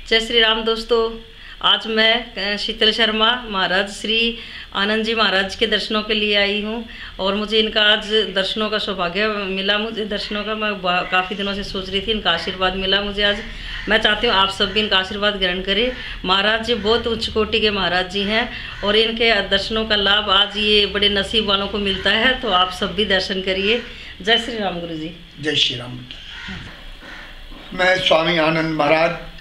जय श्री राम दोस्तों। आज मैं शीतल शर्मा महाराज श्री आनंद जी महाराज के दर्शनों के लिए आई हूँ और मुझे इनका आज दर्शनों का सौभाग्य मिला। मुझे दर्शनों का मैं काफ़ी दिनों से सोच रही थी, इनका आशीर्वाद मिला मुझे आज। मैं चाहती हूँ आप सब भी इनका आशीर्वाद ग्रहण करें। महाराज जी बहुत उच्च कोटि के महाराज जी हैं और इनके दर्शनों का लाभ आज ये बड़े नसीब वालों को मिलता है, तो आप सब भी दर्शन करिए। जय श्री राम गुरु जी। जय श्री राम। मैं स्वामी आनंद महाराज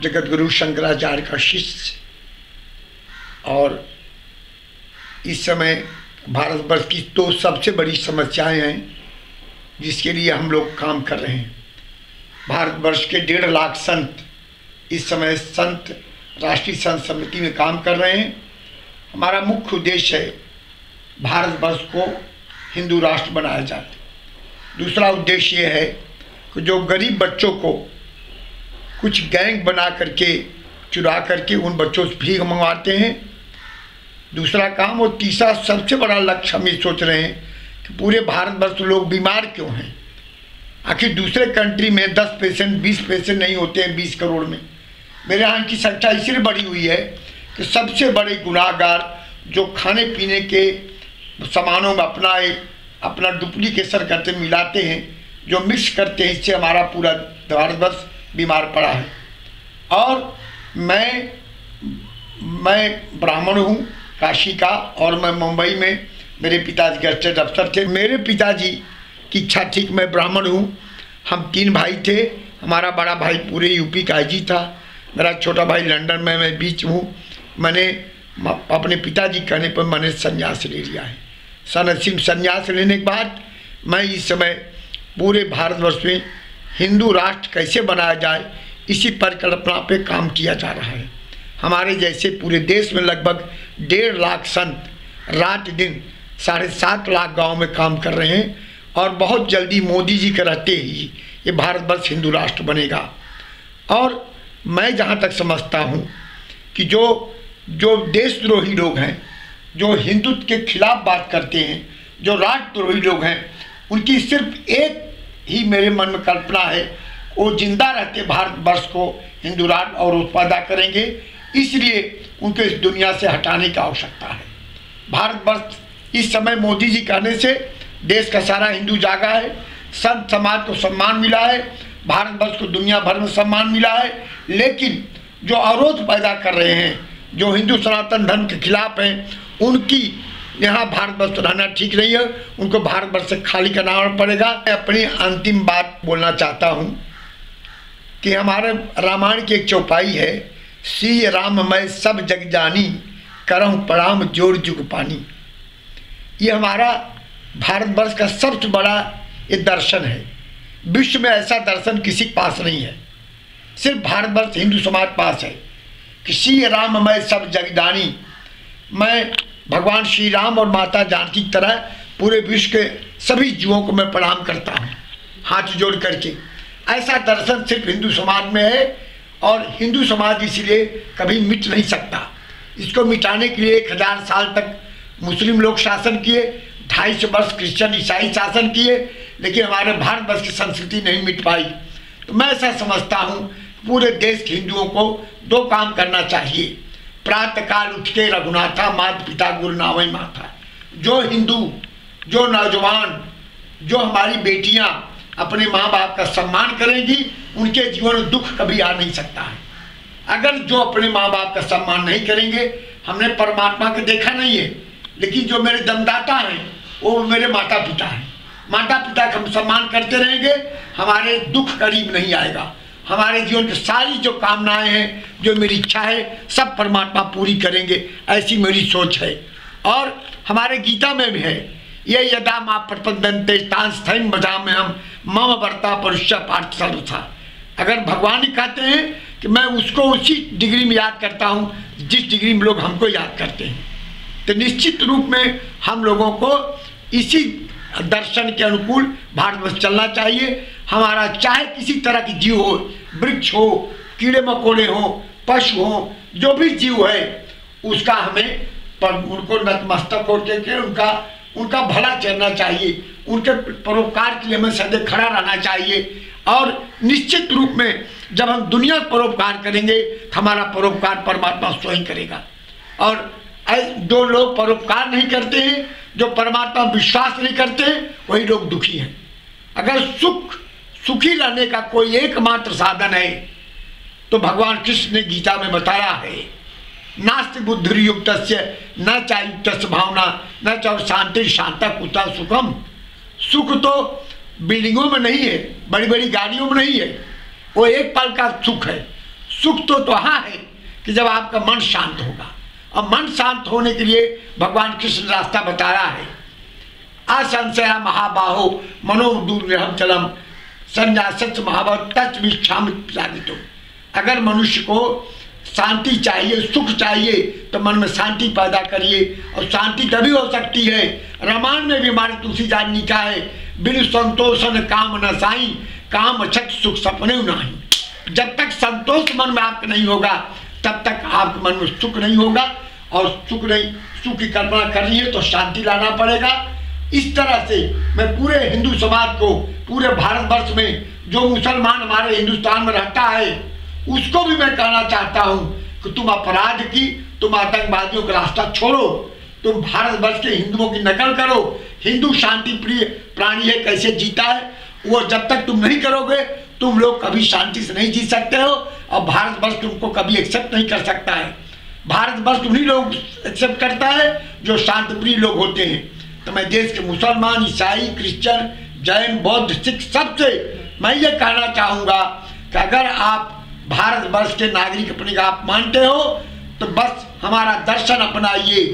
जगत गुरु शंकराचार्य का शिष्य और इस समय भारतवर्ष की तो सबसे बड़ी समस्याएं हैं जिसके लिए हम लोग काम कर रहे हैं। भारतवर्ष के 1.5 लाख संत इस समय संत राष्ट्रीय संत समिति में काम कर रहे हैं। हमारा मुख्य उद्देश्य है भारतवर्ष को हिंदू राष्ट्र बनाया जाए। दूसरा उद्देश्य ये है कि जो गरीब बच्चों को कुछ गैंग बना करके चुरा करके उन बच्चों से भीख मंगवाते हैं, दूसरा काम। और तीसरा सबसे बड़ा लक्ष्य हम ये सोच रहे हैं कि पूरे भारतवर्ष लोग बीमार क्यों हैं। आखिर दूसरे कंट्री में 10 पेशेंट 20 पेशेंट नहीं होते हैं 20 करोड़ में। मेरे यहाँ की संख्या इसलिए बढ़ी हुई है कि सबसे बड़े गुनाहगार जो खाने पीने के सामानों में अपना डुप्लीकेशन करते मिलाते हैं, जो मिक्स करते हैं, इससे हमारा पूरा भारतवर्ष बीमार पड़ा है। और मैं ब्राह्मण हूँ काशी का और मैं मुंबई में मेरे पिताजी गैजेटेड अफसर थे। मेरे पिताजी की इच्छा थी कि मैं ब्राह्मण हूँ। हम 3 भाई थे। हमारा बड़ा भाई पूरे यूपी का आईजी था, मेरा छोटा भाई लंदन में, मैं बीच हूँ। मैंने अपने पिताजी कहने पर मैंने संन्यास ले लिया है। सन्यासी संन्यास लेने के बाद मैं इस समय पूरे भारतवर्ष में हिंदू राष्ट्र कैसे बनाया जाए इसी परिकल्पना पे काम किया जा रहा है। हमारे जैसे पूरे देश में लगभग 1.5 लाख संत रात दिन 7.5 लाख गांव में काम कर रहे हैं और बहुत जल्दी मोदी जी के रहते ही ये भारतवर्ष हिंदू राष्ट्र बनेगा। और मैं जहाँ तक समझता हूँ कि जो देशद्रोही लोग हैं, जो हिंदुत्व के खिलाफ बात करते हैं, जो राष्ट्रद्रोही लोग हैं, उनकी सिर्फ एक ही मेरे मन में कल्पना है, वो जिंदा रहते भारतवर्ष को हिंदू राष्ट्र और उत्पादा करेंगे। इसलिए उनको इस दुनिया से हटाने की आवश्यकता है। भारतवर्ष इस समय मोदी जी कहने से देश का सारा हिंदू जागा है, संत समाज को सम्मान मिला है, भारतवर्ष को दुनिया भर में सम्मान मिला है। लेकिन जो अवरोध पैदा कर रहे हैं, जो हिंदू सनातन धर्म के खिलाफ हैं, उनकी यहाँ भारतवर्ष रहना ठीक नहीं है। उनको भारतवर्ष से खाली करना पड़ेगा। मैं अपनी अंतिम बात बोलना चाहता हूँ कि हमारे रामायण की एक चौपाई है, श्री राम मैं सब जग जानी, करहूँ प्रणाम जोड़ जुग पानी। ये हमारा भारतवर्ष का सबसे बड़ा ये दर्शन है। विश्व में ऐसा दर्शन किसी के पास नहीं है, सिर्फ भारतवर्ष हिंदू समाज पास है कि श्री राम मैं सब जग जानी। मैं भगवान श्री राम और माता जानकी की तरह पूरे विश्व के सभी जीवों को मैं प्रणाम करता हूँ हाथ जोड़ करके। ऐसा दर्शन सिर्फ हिंदू समाज में है और हिंदू समाज इसलिए कभी मिट नहीं सकता। इसको मिटाने के लिए 1000 साल तक मुस्लिम लोग शासन किए, 250 वर्ष क्रिश्चियन ईसाई शासन किए, लेकिन हमारे भारतवर्ष की संस्कृति नहीं मिट पाई। तो मैं ऐसा समझता हूँ पूरे देश के हिंदुओं को 2 काम करना चाहिए। प्रातः काल उठ के रघुनाथा माता पिता गुरु नावई माथा। जो हिंदू, जो नौजवान, जो हमारी बेटियां अपने माँ बाप का सम्मान करेंगी, उनके जीवन में दुख कभी आ नहीं सकता है। अगर जो अपने माँ बाप का सम्मान नहीं करेंगे, हमने परमात्मा को देखा नहीं है, लेकिन जो मेरे जन्मदाता हैं वो मेरे माता पिता हैं। माता पिता का हम सम्मान करते रहेंगे, हमारे दुख करीब नहीं आएगा। हमारे जीवन की सारी जो कामनाएं हैं, जो मेरी इच्छा है, सब परमात्मा पूरी करेंगे, ऐसी मेरी सोच है। और हमारे गीता में भी है, ये यदा माँ प्रपद्यन्ते तां स्थैर्यं भजाम्यहं मम वर्ता परुष्य पार्थ सर्वथा। अगर भगवान ही कहते हैं कि मैं उसको उसी डिग्री में याद करता हूँ जिस डिग्री में लोग हमको याद करते हैं, तो निश्चित रूप में हम लोगों को इसी दर्शन के अनुकूल भारतवर्ष चलना चाहिए। हमारा चाहे किसी तरह की जीव हो, वृक्ष हो, कीड़े मकोड़े हो, पशु हो, जो भी जीव है उसका हमें उनको नतमस्तक होकर के उनका भला चलना चाहिए, उनके परोपकार के लिए हमें सदैव खड़ा रहना चाहिए। और निश्चित रूप में जब हम दुनिया का परोपकार करेंगे तो हमारा परोपकार परमात्मा स्वयं करेगा। और जो लोग परोपकार नहीं करते हैं, जो परमात्मा विश्वास नहीं करते हैं, वही लोग दुखी हैं। अगर सुखी रहने का कोई एकमात्र साधन है तो भगवान कृष्ण ने गीता में बताया है, नास्ति बुद्धिर्युक्तस्य न चायुक्तस्य भावना न च शांति शांता कुता सुखम। सुख तो बिल्डिंगों में नहीं है, बड़ी बड़ी गाड़ियों में नहीं है, वो एक पल का सुख है। सुख तो वहाँ है कि जब आपका मन शांत होगा। और मन शांत होने के लिए भगवान कृष्ण रास्ता बताया है, असंशय महाबाहो मनोदुर्ग्रहम चलम संन्यासच महाभाव तच विक्षाम जागितो। अगर मनुष्य को शांति चाहिए, सुख चाहिए, तो मन में शांति पैदा करिए। और शांति तभी हो सकती है, रामायण में भी हमारे तुलसीदास ने कहा है, बिन संतोषन काम न साई काम अछत सुख सपने नहीं। जब तक संतोष मन में आपका नहीं होगा तब तक आपके मन में सुख नहीं होगा। और सुख की कल्पना करनी है तो शांति लाना पड़ेगा। इस तरह से मैं पूरे हिंदू समाज को, पूरे भारतवर्ष में जो मुसलमान हमारे हिंदुस्तान में रहता है, उसको भी मैं कहना चाहता हूँ कि तुम अपराध की, तुम आतंकवादियों का रास्ता छोड़ो, तुम भारतवर्ष के हिंदुओं की नकल करो। हिंदू शांति प्रिय प्राणी है, कैसे जीता है वो जब तक तुम नहीं करोगे तुम लोग कभी शांति से नहीं जी सकते हो। और भारतवर्ष तुमको कभी एक्सेप्ट नहीं कर सकता है। भारतवर्ष उन्हीं लोग एक्सेप्ट करता है जो शांति प्रिय लोग होते हैं। तो मैं देश के मुसलमान, ईसाई, क्रिश्चियन, जैन, बौद्ध, सिख सबसे मैं ये कहना चाहूँगा कि अगर आप भारतवर्ष के नागरिक अपने का आप मानते हो तो बस हमारा दर्शन अपनाइए।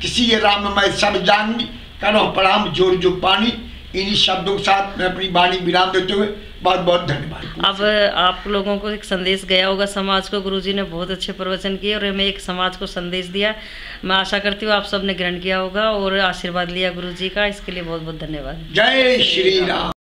किसी ये राम मैं सब जानी करो प्रणाम जोर जो पानी। इन्हीं शब्दों के साथ मैं अपनी वाणी विराम देते हुए बहुत बहुत धन्यवाद। अब आप लोगों को एक संदेश गया होगा समाज को, गुरुजी ने बहुत अच्छे प्रवचन किए और हमें एक समाज को संदेश दिया। मैं आशा करती हूँ आप सबने ग्रहण किया होगा और आशीर्वाद लिया गुरुजी का। इसके लिए बहुत बहुत धन्यवाद। जय श्री राम।